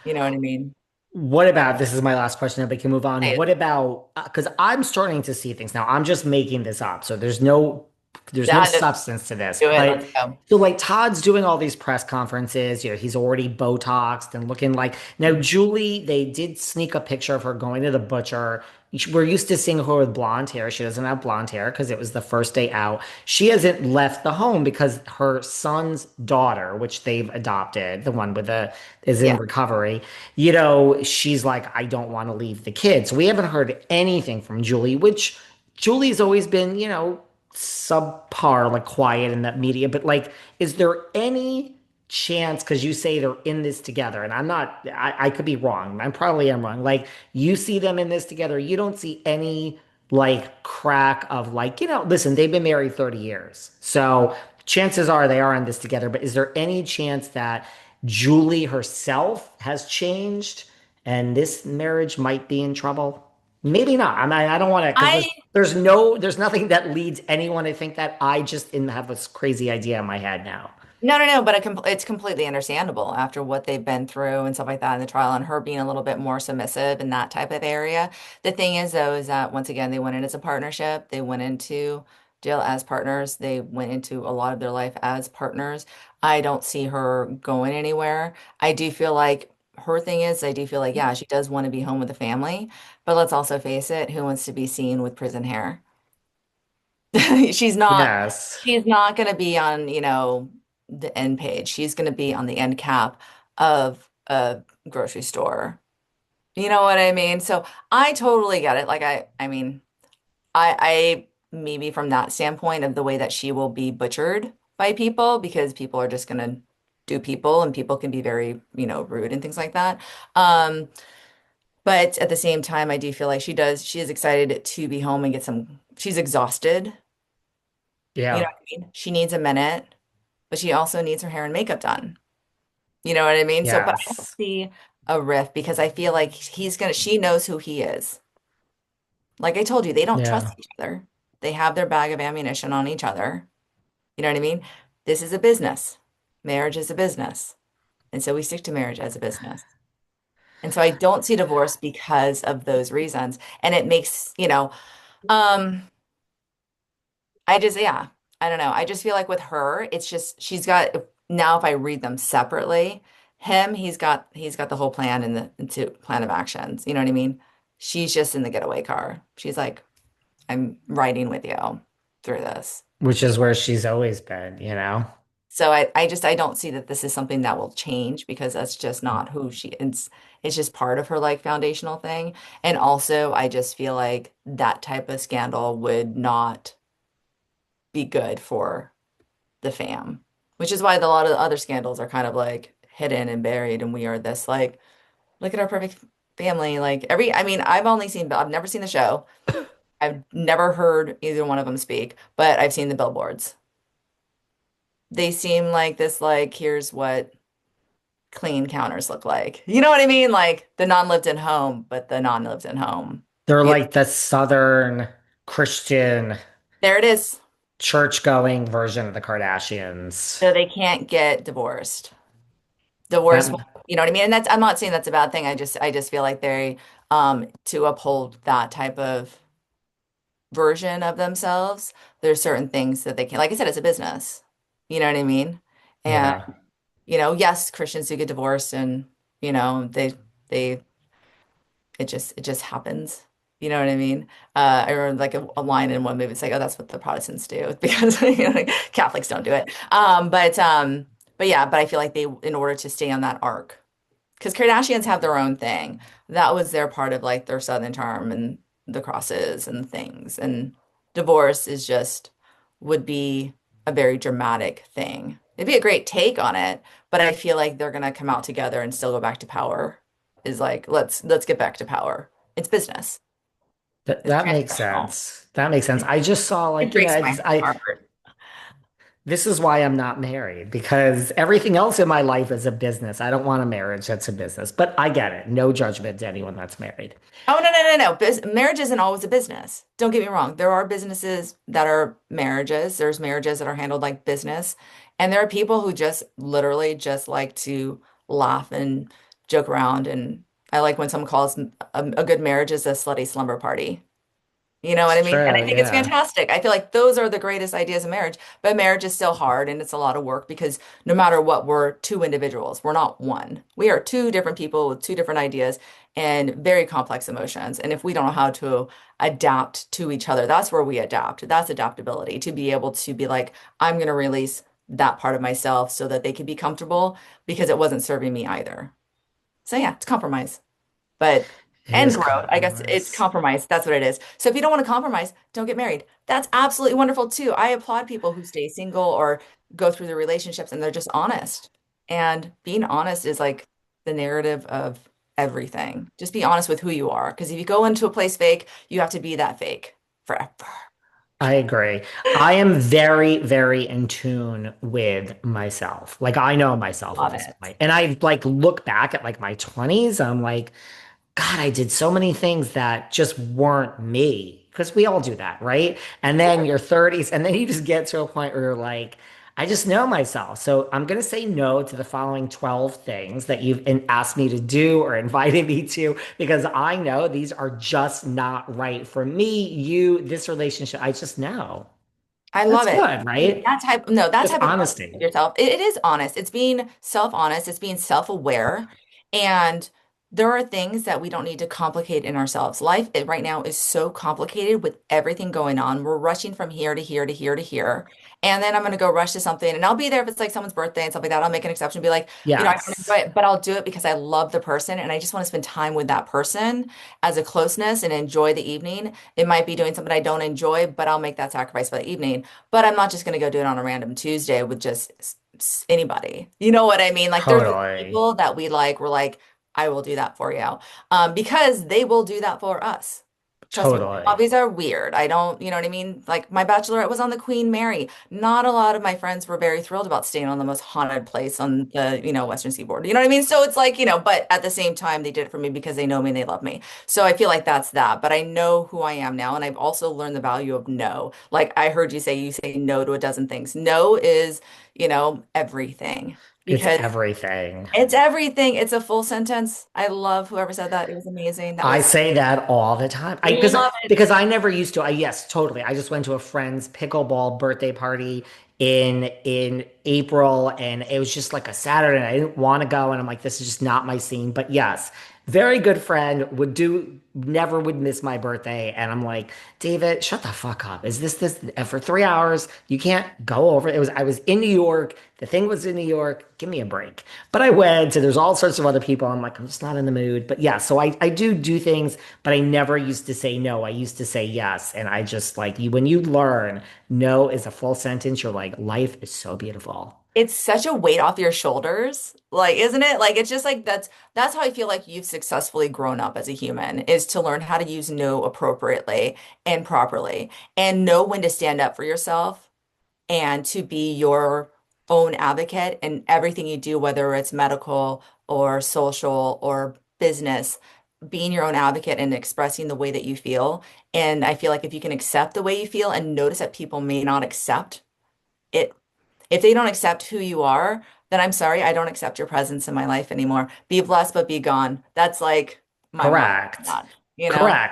You know what I mean? What about, this is my last question, then we can move on. Say What it. about, because I'm starting to see things now. I'm just making this up. So there's no Yeah, just substance to this. do it. But Let's go. so like Todd's doing all these press conferences, he's already Botoxed and looking like now Julie, they did sneak a picture of her going to the butcher. We're used to seeing her with blonde hair. She doesn't have blonde hair because it was the first day out. She hasn't left the home because her son's daughter, which they've adopted, the one with the is in Yeah. recovery, she's like, I don't want to leave the kids. So we haven't heard anything from Julie, which Julie's always been, subpar, like quiet in that media. But like, is there any chance, because you say they're in this together, and I could be wrong. I probably am wrong. Like, you see them in this together, you don't see any like crack of like, listen, they've been married 30 years. So chances are they are in this together. But is there any chance that Julie herself has changed and this marriage might be in trouble? Maybe not. I don't want to, because I there's nothing that leads anyone to think that. I just have this crazy idea in my head now. No, no, no, but it's completely understandable after what they've been through and stuff like that in the trial and her being a little bit more submissive in that type of area. The thing is, though, is that once again, they went in as a partnership. They went into jail as partners. They went into a lot of their life as partners. I don't see her going anywhere. I do feel like her thing is, I do feel like, yeah, she does want to be home with the family, but let's also face it, who wants to be seen with prison hair? She's not Yes. she's not going to be on, the end page. She's going to be on the end cap of a grocery store. You know what I mean? So I totally get it. Like I mean, I maybe from that standpoint of the way that she will be butchered by people because people are just going to do people and people can be very, rude and things like that. Um, but at the same time, I do feel like she is excited to be home and get she's exhausted. You know Yeah. what I mean? She needs a minute, but she also needs her hair and makeup done. You know what I mean? So, but I don't Yes. see a rift because I feel like she knows who he is. Like I told you, they don't trust Yeah. each other. They have their bag of ammunition on each other. You know what I mean? This is a business. Marriage is a business. And so we stick to marriage as a business. And so I don't see divorce because of those reasons. And it makes, um, yeah, I don't know. I just feel like with her, it's just she's got now if I read them separately, he's got the whole plan and the into plan of actions. You know what I mean? She's just in the getaway car. She's like, I'm riding with you through this. Which is where she's always been. So I don't see that this is something that will change because that's just not who she is. It's just part of her like foundational thing. And also I just feel like that type of scandal would not be good for the fam, which is why a lot of the other scandals are kind of like hidden and buried, and we are this like, look at our perfect family. Like I mean, I've never seen the show. I've never heard either one of them speak, but I've seen the billboards. They seem like this, like, here's what clean counters look like. You know what I mean? Like the non-lived in home, but the non-lived in home. They're You like the Southern Christian There it is. church-going version of the Kardashians. So they can't get divorced. Divorce, That you know what I mean? And I'm not saying that's a bad thing. I just feel like they to uphold that type of version of themselves, there's certain things that they can, like I said, it's a business. You know what I mean? And yeah. yes, Christians do get divorced and they it just happens. You know what I mean? I remember like a line in one movie. It's like, oh, that's what the Protestants do because like, Catholics don't do it. But yeah, but I feel like they, in order to stay on that arc, because Kardashians have their own thing. That was their part of like their Southern charm and the crosses and things. And divorce is just would be a very dramatic thing. It'd be a great take on it, but I feel like they're gonna come out together and still go back to power. Is like, let's get back to power. It's business. That It's that makes transactional. sense. That makes sense. I just saw It like, breaks my heart. this is why I'm not married, because everything else in my life is a business. I don't want a marriage that's a business, but I get it. No judgment to anyone that's married. Oh, no, no, no, no. Marriage isn't always a business. Don't get me wrong. There are businesses that are marriages. There's marriages that are handled like business. And there are people who just literally just like to laugh and joke around. And I like when someone calls a good marriage is a slutty slumber party. You know what It's I mean? And true. I think it's Yeah. fantastic. I feel like those are the greatest ideas of marriage, but marriage is still hard and it's a lot of work because no matter what, we're two individuals. We're not one. We are two different people with two different ideas and very complex emotions. And if we don't know how to adapt to each other, that's where we adapt. That's adaptability to be able to be like, I'm going to release that part of myself so that they can be comfortable because it wasn't serving me either. So yeah, it's compromise. But It and is growth, I guess it's compromise. compromise. That's what it is. So if you don't want to compromise, don't get married. That's absolutely wonderful too. I applaud people who stay single or go through the relationships and they're just honest. And being honest is like the narrative of everything. Just be honest with who you are. Because if you go into a place fake, you have to be that fake forever. I agree. I am very, very in tune with myself. Like I know myself at Love this it. point. And I like look back at like my 20s. I'm like, God, I did so many things that just weren't me. Because we all do that, right? And then your 30s, and then you just get to a point where you're like, I just know myself. So I'm going to say no to the following 12 things that you've asked me to do or invited me to, because I know these are just not right for me, you, this relationship. I just know. I That's love it. good, And right? that type, no, that Just type of honesty with honesty. yourself, it is honest. It's being self-honest, it's being self-aware. And there are things that we don't need to complicate in ourselves. Life right now is so complicated with everything going on. We're rushing from here to here to here to here. And then I'm going to go rush to something and I'll be there if it's like someone's birthday and stuff like that. I'll make an exception and be like, I don't Yes, enjoy it, but I'll do it because I love the person and I just want to spend time with that person as a closeness and enjoy the evening. It might be doing something I don't enjoy, but I'll make that sacrifice for the evening. But I'm not just going to go do it on a random Tuesday with just anybody. You know what I mean? Like there's those totally. people that we're like, I will do that for you. Because they will do that for us. Trust me, my Totally. hobbies are weird. I don't, you know what I mean? Like my bachelorette was on the Queen Mary. Not a lot of my friends were very thrilled about staying on the most haunted place on the, Western Seaboard. You know what I mean? So it's like, but at the same time, they did it for me because they know me and they love me. So I feel like that's that. But I know who I am now. And I've also learned the value of no. Like I heard you say no to a dozen things. No is, everything It's because everything. it's everything. It's a full sentence. I love whoever said that. It was amazing. That I was, say that all the time. I love it. because I never used to. I yes, totally. I just went to a friend's pickleball birthday party in April, and it was just like a Saturday, and I didn't want to go, and I'm like, this is just not my scene. But yes, very good friend never would miss my birthday, and I'm like, David, shut the fuck up. Is this for 3 hours? You can't go over. It was I was in New York. The thing was in New York. Give me a break. But I went, and there's all sorts of other people. I'm like, I'm just not in the mood. But yeah, so I do things, but I never used to say no. I used to say yes. And I just like you when you learn no is a full sentence, you're like, life is so beautiful. It's such a weight off your shoulders. Like, isn't it? Like, it's just like that's how I feel like you've successfully grown up as a human is to learn how to use no appropriately and properly and know when to stand up for yourself and to be your own advocate in everything you do, whether it's medical or social or business, being your own advocate and expressing the way that you feel. And I feel like if you can accept the way you feel and notice that people may not accept it, if they don't accept who you are, then I'm sorry, I don't accept your presence in my life anymore. Be blessed, but be gone. That's like my motto on Correct. that, you know? Correct.